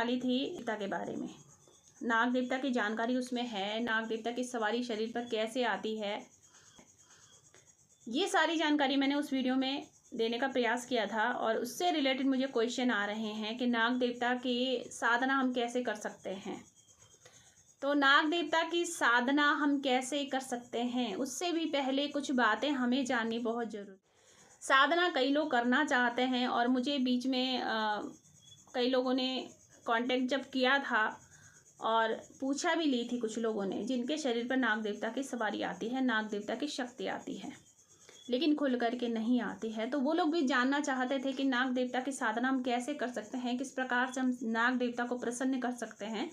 डाली थी देवता के बारे में। नाग देवता की जानकारी उसमें है, नाग देवता की सवारी शरीर पर कैसे आती है, ये सारी जानकारी मैंने उस वीडियो में देने का प्रयास किया था। और उससे रिलेटेड मुझे क्वेश्चन आ रहे हैं कि नाग देवता की साधना हम कैसे कर सकते हैं। तो नाग देवता की साधना हम कैसे कर सकते हैं, उससे भी पहले कुछ बातें हमें जाननी बहुत ज़रूरी। साधना कई लोग करना चाहते हैं और मुझे बीच में कई लोगों ने कांटेक्ट जब किया था और पूछा भी ली थी कुछ लोगों ने, जिनके शरीर पर नाग देवता की सवारी आती है, नाग देवता की शक्ति आती है, लेकिन खुल करके नहीं आती है। तो वो लोग भी जानना चाहते थे कि नाग देवता की साधना हम कैसे कर सकते हैं, किस प्रकार से हम नाग देवता को प्रसन्न कर सकते हैं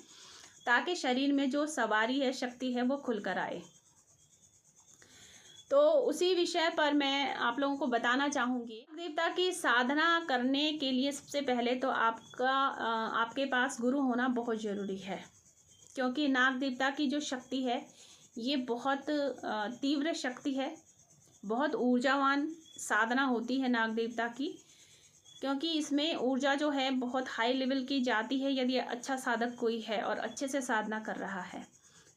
ताकि शरीर में जो सवारी है, शक्ति है, वो खुल कर आए। तो उसी विषय पर मैं आप लोगों को बताना चाहूँगी। नाग देवता की साधना करने के लिए सबसे पहले तो आपके पास गुरु होना बहुत ज़रूरी है, क्योंकि नाग देवता की जो शक्ति है ये बहुत तीव्र शक्ति है, बहुत ऊर्जावान साधना होती है नाग देवता की, क्योंकि इसमें ऊर्जा जो है बहुत हाई लेवल की जाती है यदि अच्छा साधक कोई है और अच्छे से साधना कर रहा है।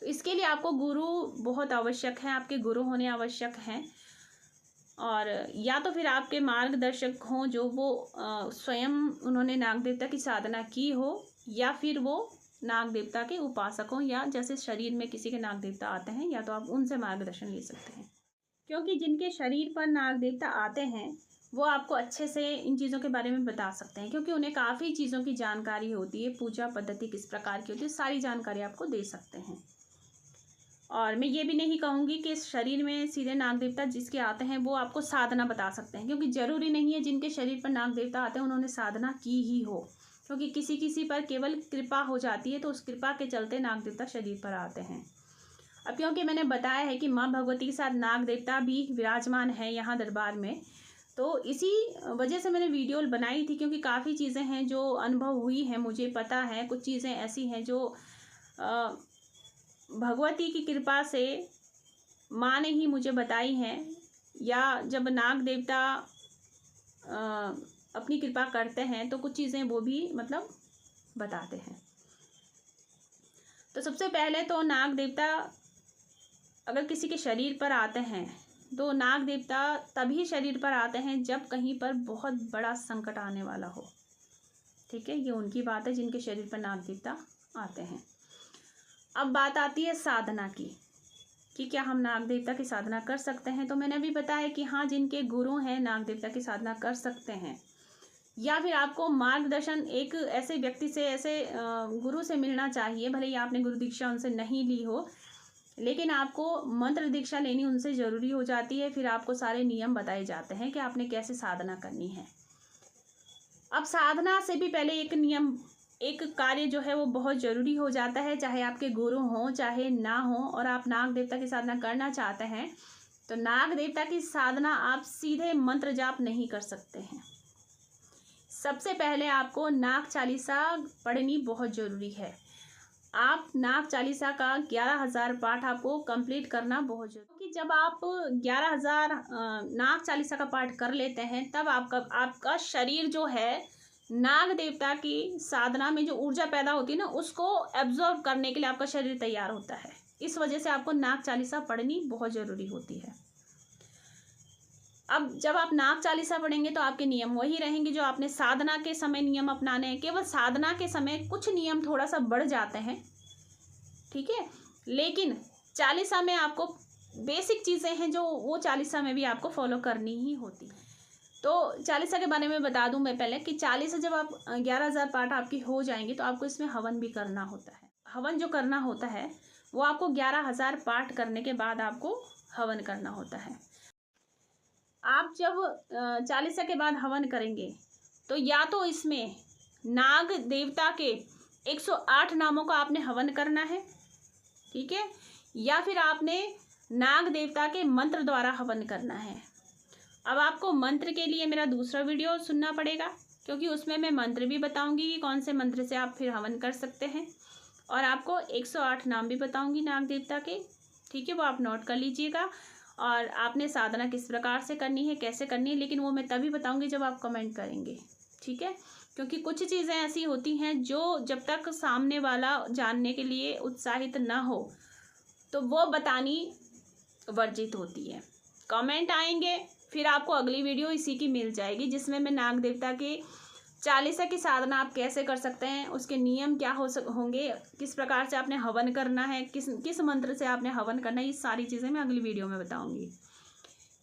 तो इसके लिए आपको गुरु बहुत आवश्यक है, आपके गुरु होने आवश्यक हैं। और या तो फिर आपके मार्गदर्शक हों जो वो स्वयं उन्होंने नाग देवता की साधना की हो, या फिर वो नाग देवता के उपासक हों, या जैसे शरीर में किसी के नाग देवता आते हैं या तो आप उनसे मार्गदर्शन ले सकते हैं। क्योंकि जिनके शरीर पर नाग देवता आते हैं वो आपको अच्छे से इन चीज़ों के बारे में बता सकते हैं, क्योंकि उन्हें काफ़ी चीज़ों की जानकारी होती है, पूजा पद्धति किस प्रकार की होती है, सारी जानकारी आपको दे सकते हैं। और मैं ये भी नहीं कहूँगी कि इस शरीर में सीधे नाग देवता जिसके आते हैं वो आपको साधना बता सकते हैं, क्योंकि ज़रूरी नहीं है जिनके शरीर पर नाग देवता आते हैं उन्होंने साधना की ही हो, क्योंकि किसी किसी पर केवल कृपा हो जाती है, तो उस कृपा के चलते नाग देवता शरीर पर आते हैं। अब क्योंकि मैंने बताया है कि माँ भगवती के साथ नाग देवता भी विराजमान है यहाँ दरबार में, तो इसी वजह से मैंने वीडियो बनाई थी, क्योंकि काफ़ी चीज़ें हैं जो अनुभव हुई हैं, मुझे पता है कुछ चीज़ें ऐसी हैं जो भगवती की कृपा से माँ ने ही मुझे बताई हैं, या जब नाग देवता अपनी कृपा करते हैं तो कुछ चीज़ें वो भी मतलब बताते हैं। तो सबसे पहले तो नाग देवता अगर किसी के शरीर पर आते हैं तो नाग देवता तभी शरीर पर आते हैं जब कहीं पर बहुत बड़ा संकट आने वाला हो। ठीक है, ये उनकी बात है जिनके शरीर पर नाग देवता आते हैं। अब बात आती है साधना की कि क्या हम नाग देवता की साधना कर सकते हैं। तो मैंने अभी बताया कि हाँ, जिनके गुरु हैं नाग देवता की साधना कर सकते हैं, या फिर आपको मार्गदर्शन एक ऐसे व्यक्ति से, ऐसे गुरु से मिलना चाहिए। भले ही आपने गुरु दीक्षा उनसे नहीं ली हो, लेकिन आपको मंत्र दीक्षा लेनी उनसे ज़रूरी हो जाती है। फिर आपको सारे नियम बताए जाते हैं कि आपने कैसे साधना करनी है। अब साधना से भी पहले एक नियम, एक कार्य जो है वो बहुत ज़रूरी हो जाता है, चाहे आपके गुरु हों चाहे ना हों, और आप नाग देवता की साधना करना चाहते हैं तो नाग देवता की साधना आप सीधे मंत्र जाप नहीं कर सकते हैं। सबसे पहले आपको नाग चालीसा पढ़नी बहुत ज़रूरी है। आप नाग चालीसा का 11,000 पाठ आपको कंप्लीट करना बहुत जरूरी है, क्योंकि जब आप 11,000 नाग चालीसा का पाठ कर लेते हैं तब आपका शरीर जो है नाग देवता की साधना में जो ऊर्जा पैदा होती है ना, उसको एब्जॉर्ब करने के लिए आपका शरीर तैयार होता है। इस वजह से आपको नाग चालीसा पढ़नी बहुत ज़रूरी होती है। अब जब आप नाग चालीसा पढ़ेंगे तो आपके नियम वही रहेंगे जो आपने साधना के समय नियम अपनाने हैं। केवल साधना के समय कुछ नियम थोड़ा सा बढ़ जाते हैं, ठीक है, लेकिन चालीसा में आपको बेसिक चीज़ें हैं जो वो चालीसा में भी आपको फॉलो करनी ही होती है। तो चालीसा के बारे में बता दूं मैं पहले कि चालीसा जब आप 11,000 पाठ आपकी हो जाएंगे तो आपको इसमें हवन भी करना होता है। हवन जो करना होता है वो आपको 11,000 पाठ करने के बाद आपको हवन करना होता है। आप जब चालीसा के बाद हवन करेंगे तो या तो इसमें नाग देवता के 108 नामों का आपने हवन करना है, ठीक है, या फिर आपने नाग देवता के मंत्र द्वारा हवन करना है। अब आपको मंत्र के लिए मेरा दूसरा वीडियो सुनना पड़ेगा, क्योंकि उसमें मैं मंत्र भी बताऊंगी कि कौन से मंत्र से आप फिर हवन कर सकते हैं, और आपको 108 नाम भी बताऊंगी नाग देवता के, ठीक है, वो आप नोट कर लीजिएगा। और आपने साधना किस प्रकार से करनी है, कैसे करनी है, लेकिन वो मैं तभी बताऊंगी जब आप कमेंट करेंगे, ठीक है। क्योंकि कुछ चीज़ें ऐसी होती हैं जो जब तक सामने वाला जानने के लिए उत्साहित ना हो तो वो बतानी वर्जित होती है। कमेंट आएंगे, फिर आपको अगली वीडियो इसी की मिल जाएगी जिसमें मैं नाग देवता के चालीसा की साधना आप कैसे कर सकते हैं, उसके नियम क्या होंगे, किस प्रकार से आपने हवन करना है, किस मंत्र से आपने हवन करना है, ये सारी चीज़ें मैं अगली वीडियो में बताऊंगी।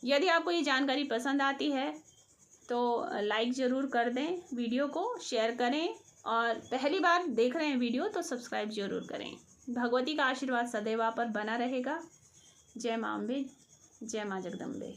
यदि आपको ये जानकारी पसंद आती है तो लाइक ज़रूर कर दें, वीडियो को शेयर करें, और पहली बार देख रहे हैं वीडियो तो सब्सक्राइब जरूर करें। भगवती का आशीर्वाद सदैव आप पर बना रहेगा। जय मां अम्बे, जय मां जगदम्बे।